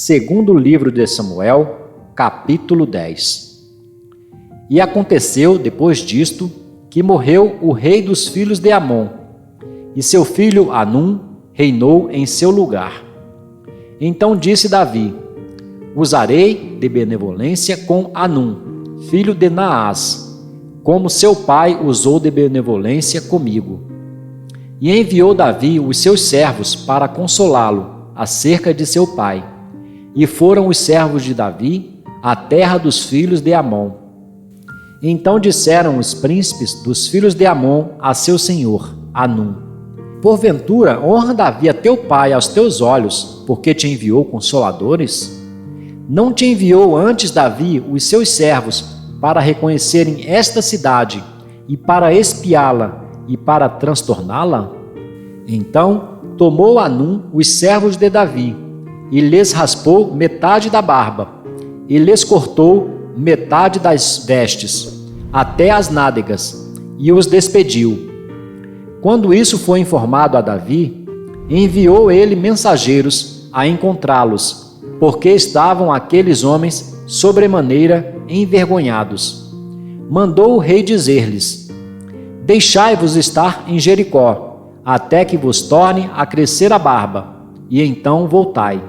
Segundo livro de Samuel, capítulo 10. E aconteceu, depois disto, que morreu o rei dos filhos de Amon, e seu filho Anum reinou em seu lugar. Então disse Davi: usarei de benevolência com Anum, filho de Naás, como seu pai usou de benevolência comigo. E enviou Davi os seus servos para consolá-lo acerca de seu pai. E foram os servos de Davi à terra dos filhos de Amon. Então disseram os príncipes dos filhos de Amon a seu senhor, Anum: porventura honra Davi a teu pai aos teus olhos, porque te enviou consoladores? Não te enviou antes Davi os seus servos para reconhecerem esta cidade, e para espiá-la, e para transtorná-la? Então tomou Anum os servos de Davi, e lhes raspou metade da barba, e lhes cortou metade das vestes, até as nádegas, e os despediu. Quando isso foi informado a Davi, enviou ele mensageiros a encontrá-los, porque estavam aqueles homens sobremaneira envergonhados. Mandou o rei dizer-lhes: deixai-vos estar em Jericó, até que vos torne a crescer a barba, e então voltai.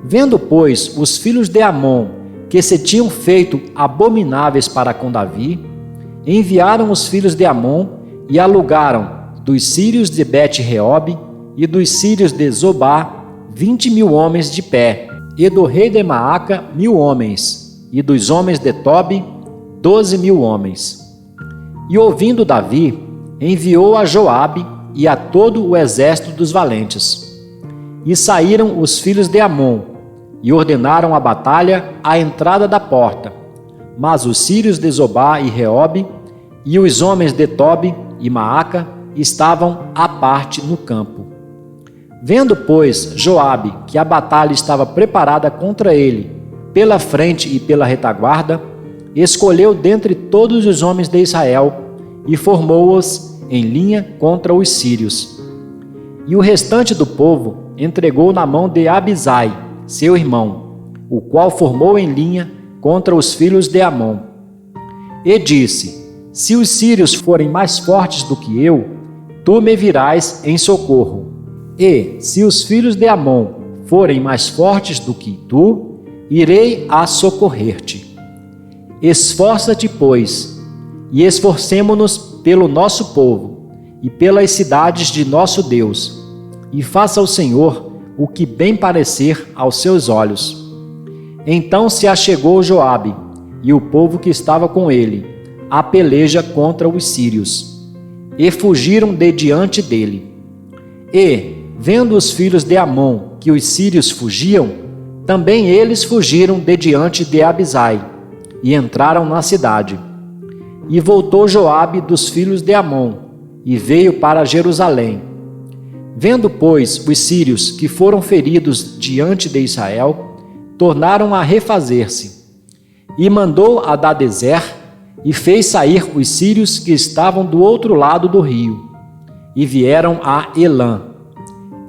Vendo, pois, os filhos de Amon que se tinham feito abomináveis para com Davi, enviaram os filhos de Amon e alugaram dos sírios de Bet-Reob e dos sírios de Zobá 20.000 homens de pé, e do rei de Maaca 1.000 homens, e dos homens de Tobi 12.000 homens. E ouvindo Davi, enviou a Joabe e a todo o exército dos valentes. E saíram os filhos de Amon, e ordenaram a batalha à entrada da porta. Mas os sírios de Zobá e Reob, e os homens de Tobi e Maaca, estavam à parte no campo. Vendo, pois, Joabe que a batalha estava preparada contra ele, pela frente e pela retaguarda, escolheu dentre todos os homens de Israel, e formou-os em linha contra os sírios. E o restante do povo entregou na mão de Abisai, seu irmão, o qual formou em linha contra os filhos de Amon. E disse: se os sírios forem mais fortes do que eu, tu me virás em socorro. E, se os filhos de Amon forem mais fortes do que tu, irei a socorrer-te. Esforça-te, pois, e esforcemo-nos pelo nosso povo e pelas cidades de nosso Deus, e faça o Senhor o que bem parecer aos seus olhos. Então se achegou Joabe e o povo que estava com ele à peleja contra os sírios, e fugiram de diante dele. E, vendo os filhos de Amon que os sírios fugiam, também eles fugiram de diante de Abisai, e entraram na cidade. E voltou Joabe dos filhos de Amon, e veio para Jerusalém. Vendo, pois, os sírios que foram feridos diante de Israel, tornaram a refazer-se. E mandou Hadadezer, e fez sair os sírios que estavam do outro lado do rio, e vieram a Elã.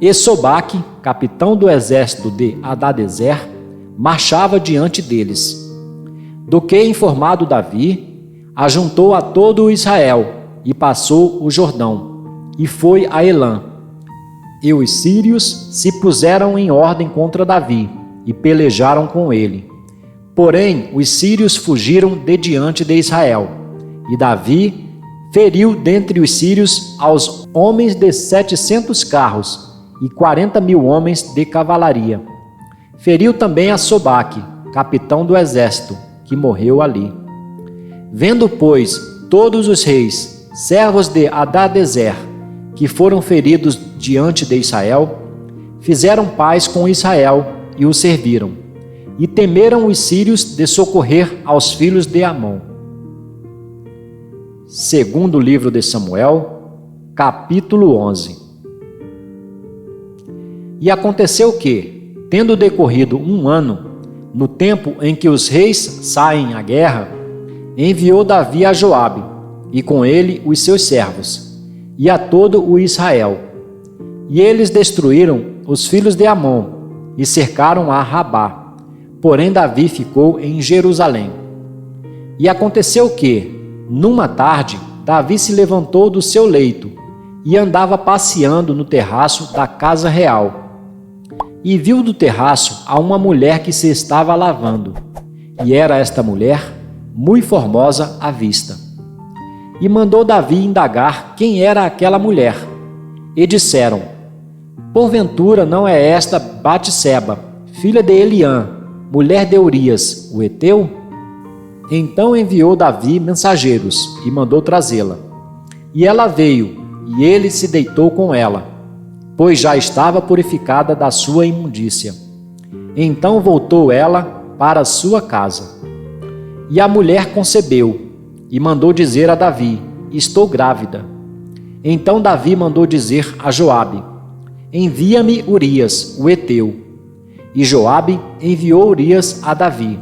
E Sobaque, capitão do exército de Hadadezer, marchava diante deles. Do que informado Davi, ajuntou a todo o Israel, e passou o Jordão, e foi a Elã. E os sírios se puseram em ordem contra Davi, e pelejaram com ele. Porém, os sírios fugiram de diante de Israel, e Davi feriu dentre os sírios aos homens de 700 carros, e 40.000 homens de cavalaria. Feriu também a Sobaque, capitão do exército, que morreu ali. Vendo, pois, todos os reis, servos de Hadadezer, que foram feridos diante de Israel, fizeram paz com Israel e o serviram, e temeram os sírios de socorrer aos filhos de Amon. Segundo livro de Samuel, capítulo 11. E aconteceu que, tendo decorrido 1 ano, no tempo em que os reis saem à guerra, enviou Davi a Joabe, e com ele os seus servos, e a todo o Israel. E eles destruíram os filhos de Amon, e cercaram a Rabá. Porém Davi ficou em Jerusalém. E aconteceu que, numa tarde, Davi se levantou do seu leito e andava passeando no terraço da casa real. E viu do terraço a uma mulher que se estava lavando, e era esta mulher muito formosa à vista. E mandou Davi indagar quem era aquela mulher. E disseram: porventura não é esta Batseba, filha de Eliã, mulher de Urias, o heteu? Então enviou Davi mensageiros e mandou trazê-la. E ela veio, e ele se deitou com ela, pois já estava purificada da sua imundícia. Então voltou ela para sua casa. E a mulher concebeu, e mandou dizer a Davi: estou grávida. Então Davi mandou dizer a Joabe: envia-me Urias, o heteu. E Joabe enviou Urias a Davi.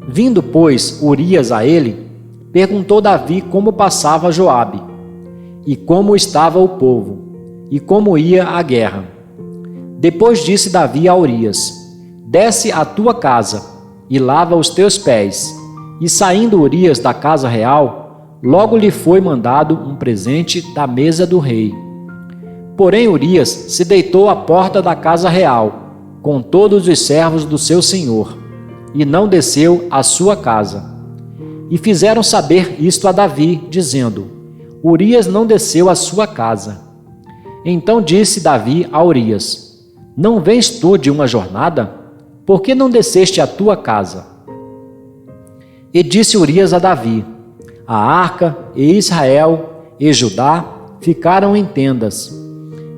Vindo, pois, Urias a ele, perguntou Davi como passava Joabe, e como estava o povo, e como ia a guerra. Depois disse Davi a Urias: desce à tua casa, e lava os teus pés. E saindo Urias da casa real, logo lhe foi mandado um presente da mesa do rei. Porém Urias se deitou à porta da casa real, com todos os servos do seu senhor, e não desceu à sua casa. E fizeram saber isto a Davi, dizendo: Urias não desceu à sua casa. Então disse Davi a Urias: não vens tu de uma jornada? Por que não desceste à tua casa? E disse Urias a Davi: a arca e Israel e Judá ficaram em tendas,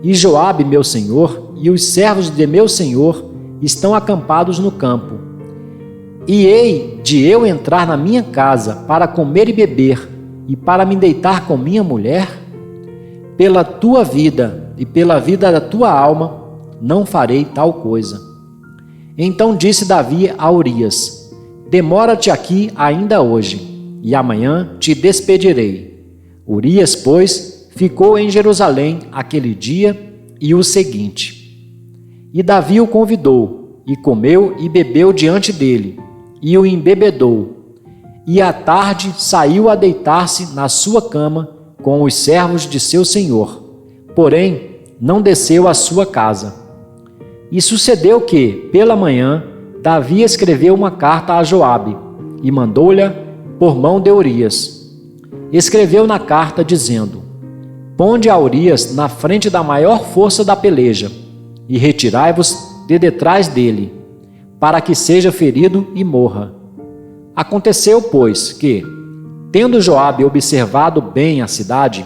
e Joabe meu senhor e os servos de meu senhor estão acampados no campo. E hei de eu entrar na minha casa para comer e beber, e para me deitar com minha mulher? Pela tua vida e pela vida da tua alma, não farei tal coisa. Então disse Davi a Urias: demora-te aqui ainda hoje, e amanhã te despedirei. Urias, pois, ficou em Jerusalém aquele dia e o seguinte. E Davi o convidou, e comeu e bebeu diante dele, e o embebedou. E à tarde saiu a deitar-se na sua cama com os servos de seu senhor, porém não desceu à sua casa. E sucedeu que, pela manhã, Davi escreveu uma carta a Joabe, e mandou-lhe por mão de Urias. Escreveu na carta, dizendo: ponde a Urias na frente da maior força da peleja, e retirai-vos de detrás dele, para que seja ferido e morra. Aconteceu, pois, que, tendo Joabe observado bem a cidade,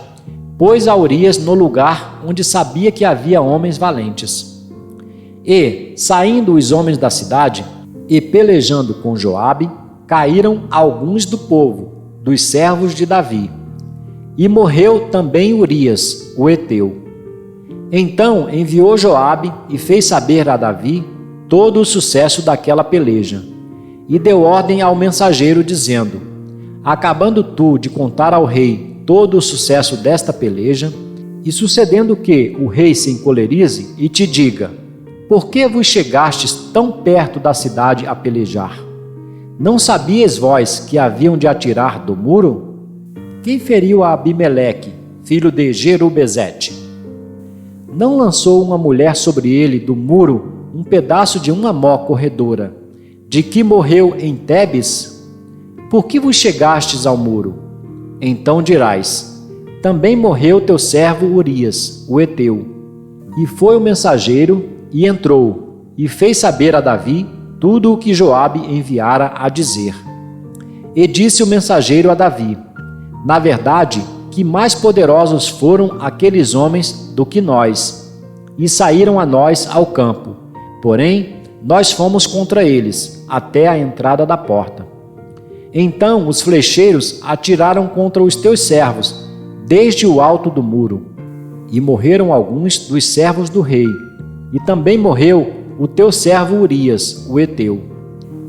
pôs a Urias no lugar onde sabia que havia homens valentes. E, saindo os homens da cidade, e pelejando com Joabe, caíram alguns do povo, dos servos de Davi. E morreu também Urias, o heteu. Então enviou Joabe e fez saber a Davi todo o sucesso daquela peleja. E deu ordem ao mensageiro, dizendo: acabando tu de contar ao rei todo o sucesso desta peleja, e sucedendo que o rei se encolerize e te diga: por que vos chegastes tão perto da cidade a pelejar? Não sabíeis vós que haviam de atirar do muro? Quem feriu a Abimeleque, filho de Jerubezete? Não lançou uma mulher sobre ele do muro um pedaço de uma mó corredora, de que morreu em Tebes? Por que vos chegastes ao muro? Então dirás: também morreu teu servo Urias, o heteu. E foi o mensageiro, e entrou, e fez saber a Davi tudo o que Joabe enviara a dizer. E disse o mensageiro a Davi: na verdade, que mais poderosos foram aqueles homens do que nós, e saíram a nós ao campo. Porém, nós fomos contra eles, até a entrada da porta. Então os flecheiros atiraram contra os teus servos, desde o alto do muro. E morreram alguns dos servos do rei, e também morreu o teu servo Urias, o heteu.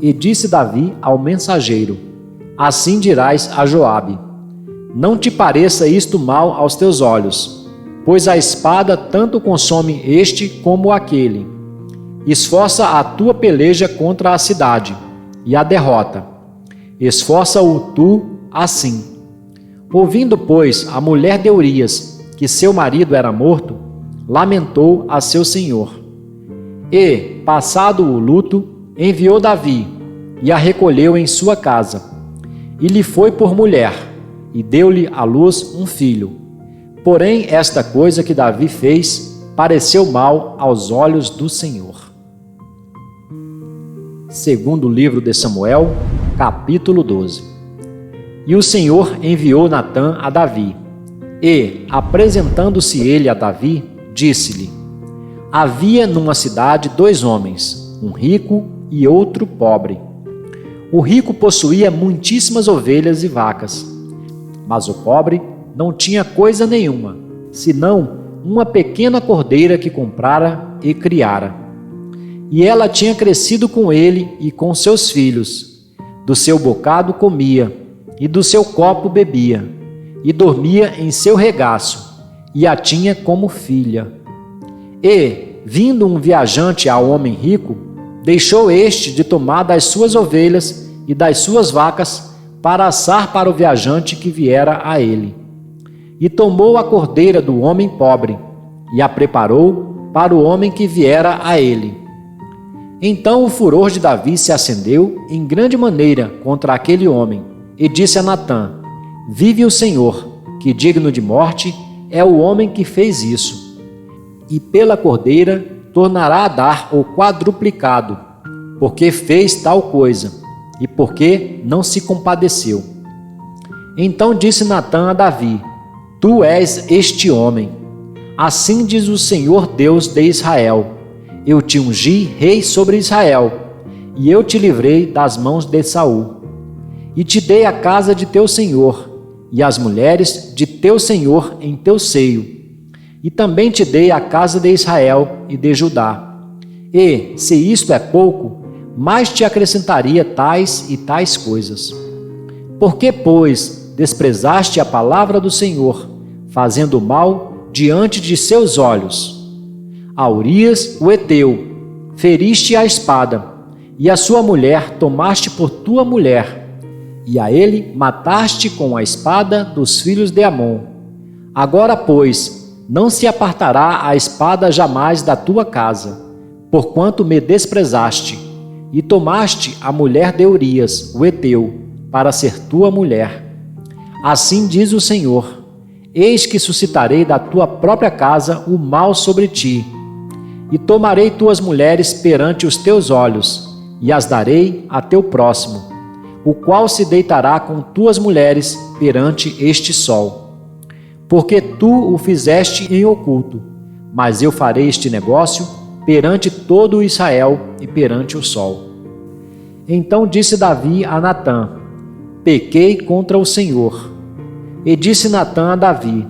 E disse Davi ao mensageiro: assim dirás a Joabe: não te pareça isto mal aos teus olhos, pois a espada tanto consome este como aquele. esforça a tua peleja contra a cidade, e a derrota. Esforça-o tu assim. Ouvindo, pois, a mulher de Urias, que seu marido era morto, lamentou a seu senhor. E, passado o luto, enviou Davi, e a recolheu em sua casa. E lhe foi por mulher, e deu-lhe à luz um filho. Porém, esta coisa que Davi fez pareceu mal aos olhos do Senhor. Segundo livro de Samuel, capítulo 12. E o Senhor enviou Natã a Davi, e, apresentando-se ele a Davi, disse-lhe: Havia numa cidade 2 homens, um rico e outro pobre. O rico possuía muitíssimas ovelhas e vacas, mas o pobre não tinha coisa nenhuma, senão uma pequena cordeira que comprara e criara. E ela tinha crescido com ele e com seus filhos. Do seu bocado comia, e do seu copo bebia, e dormia em seu regaço, e a tinha como filha. E, vindo um viajante ao homem rico, deixou este de tomar das suas ovelhas e das suas vacas para assar para o viajante que viera a ele. E tomou a cordeira do homem pobre, e a preparou para o homem que viera a ele. Então o furor de Davi se acendeu em grande maneira contra aquele homem, e disse a Natã: Vive o Senhor, que digno de morte é o homem que fez isso. E pela cordeira tornará a dar o quadruplicado, porque fez tal coisa, e porque não se compadeceu. Então disse Natã a Davi: Tu és este homem. Assim diz o Senhor Deus de Israel: Eu te ungi rei sobre Israel, e eu te livrei das mãos de Saul. E te dei a casa de teu senhor, e as mulheres de teu senhor em teu seio. E também te dei a casa de Israel e de Judá. E, se isto é pouco, mais te acrescentaria tais e tais coisas. Por que, pois, desprezaste a palavra do Senhor, fazendo mal diante de seus olhos? A Urias, o heteu, feriste a espada, e a sua mulher tomaste por tua mulher, e a ele mataste com a espada dos filhos de Amon. Agora, pois, não se apartará a espada jamais da tua casa, porquanto me desprezaste, e tomaste a mulher de Urias, o heteu, para ser tua mulher. Assim diz o Senhor: Eis que suscitarei da tua própria casa o mal sobre ti, e tomarei tuas mulheres perante os teus olhos, e as darei a teu próximo, o qual se deitará com tuas mulheres perante este sol. Porque tu o fizeste em oculto, mas eu farei este negócio perante todo o Israel e perante o sol. Então disse Davi a Natã: Pequei contra o Senhor. E disse Natã a Davi: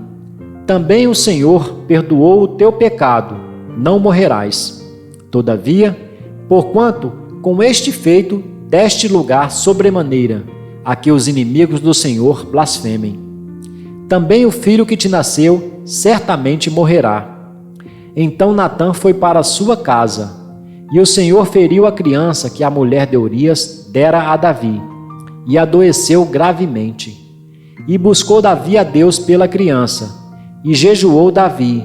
Também o Senhor perdoou o teu pecado, não morrerás. Todavia, porquanto com este feito deste lugar sobremaneira a que os inimigos do Senhor blasfemem, também o filho que te nasceu certamente morrerá. Então Natã foi para a sua casa, e o Senhor feriu a criança que a mulher de Urias dera a Davi, e adoeceu gravemente. E buscou Davi a Deus pela criança, e jejuou Davi,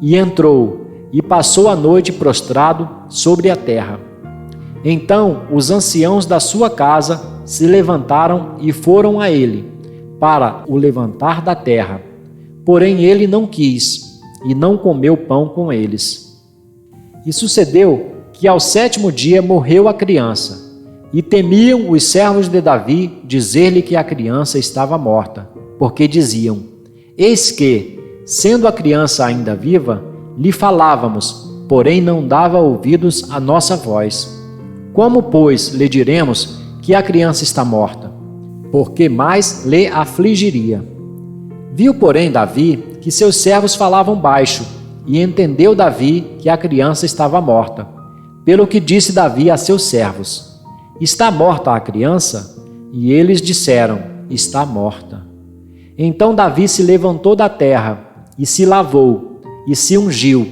e entrou, e passou a noite prostrado sobre a terra. Então os anciãos da sua casa se levantaram e foram a ele, para o levantar da terra. Porém ele não quis, e não comeu pão com eles. E sucedeu que ao 7º dia morreu a criança, e temiam os servos de Davi dizer-lhe que a criança estava morta, porque diziam: Eis que, sendo a criança ainda viva, lhe falávamos, porém não dava ouvidos à nossa voz. Como, pois, lhe diremos que a criança está morta? Porque mais lhe afligiria. Viu, porém, Davi que seus servos falavam baixo, e entendeu Davi que a criança estava morta. Pelo que disse Davi a seus servos: Está morta a criança? E eles disseram: Está morta. Então Davi se levantou da terra, e se lavou, e se ungiu,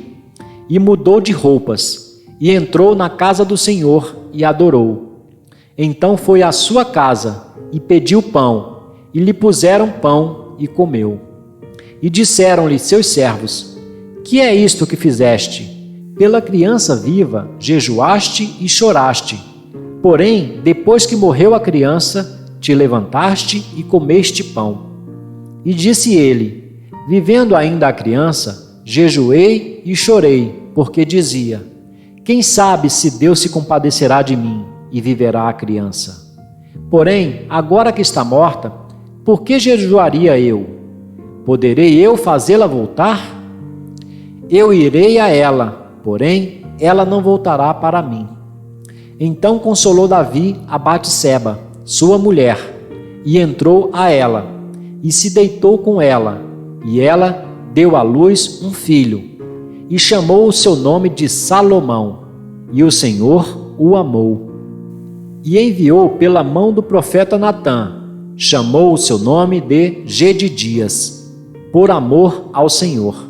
e mudou de roupas, e entrou na casa do Senhor e adorou. Então foi à sua casa e pediu pão, e lhe puseram pão e comeu. E disseram-lhe seus servos: que é isto que fizeste? Pela criança viva jejuaste e choraste. Porém, depois que morreu a criança, te levantaste e comeste pão. E disse ele: vivendo ainda a criança, jejuei e chorei, porque dizia: quem sabe se Deus se compadecerá de mim e viverá a criança. Porém, agora que está morta, por que jejuaria eu? Poderei eu fazê-la voltar? Eu irei a ela, porém, ela não voltará para mim. Então consolou Davi a Batseba, sua mulher, e entrou a ela, e se deitou com ela, e ela deu à luz um filho, e chamou o seu nome de Salomão, e o Senhor o amou. E enviou pela mão do profeta Natã, chamou o seu nome de Gedidias, por amor ao Senhor.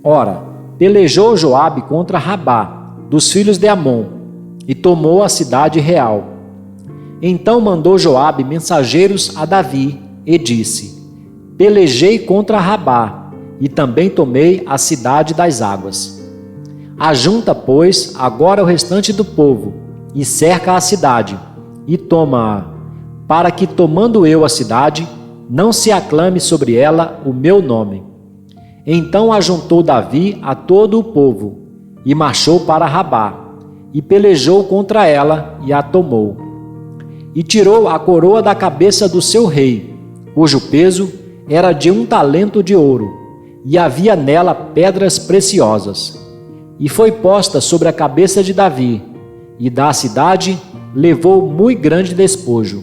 Ora, pelejou Joabe contra Rabá, dos filhos de Amon, e tomou a cidade real. Então mandou Joabe mensageiros a Davi, e disse: pelejei contra Rabá, e também tomei a cidade das águas. Ajunta, pois, agora o restante do povo, e cerca a cidade, e toma-a, para que, tomando eu a cidade, não se aclame sobre ela o meu nome. Então ajuntou Davi a todo o povo, e marchou para Rabá, e pelejou contra ela, e a tomou. E tirou a coroa da cabeça do seu rei, cujo peso era de 1 talento de ouro, e havia nela pedras preciosas. E foi posta sobre a cabeça de Davi, e da cidade levou muito grande despojo.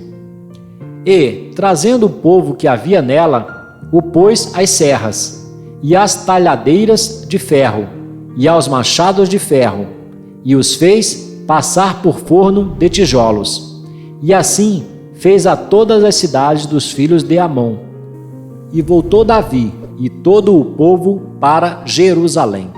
E, trazendo o povo que havia nela, o pôs às serras, e às talhadeiras de ferro, e aos machados de ferro, e os fez passar por forno de tijolos. E assim fez a todas as cidades dos filhos de Amon. E voltou Davi e todo o povo para Jerusalém.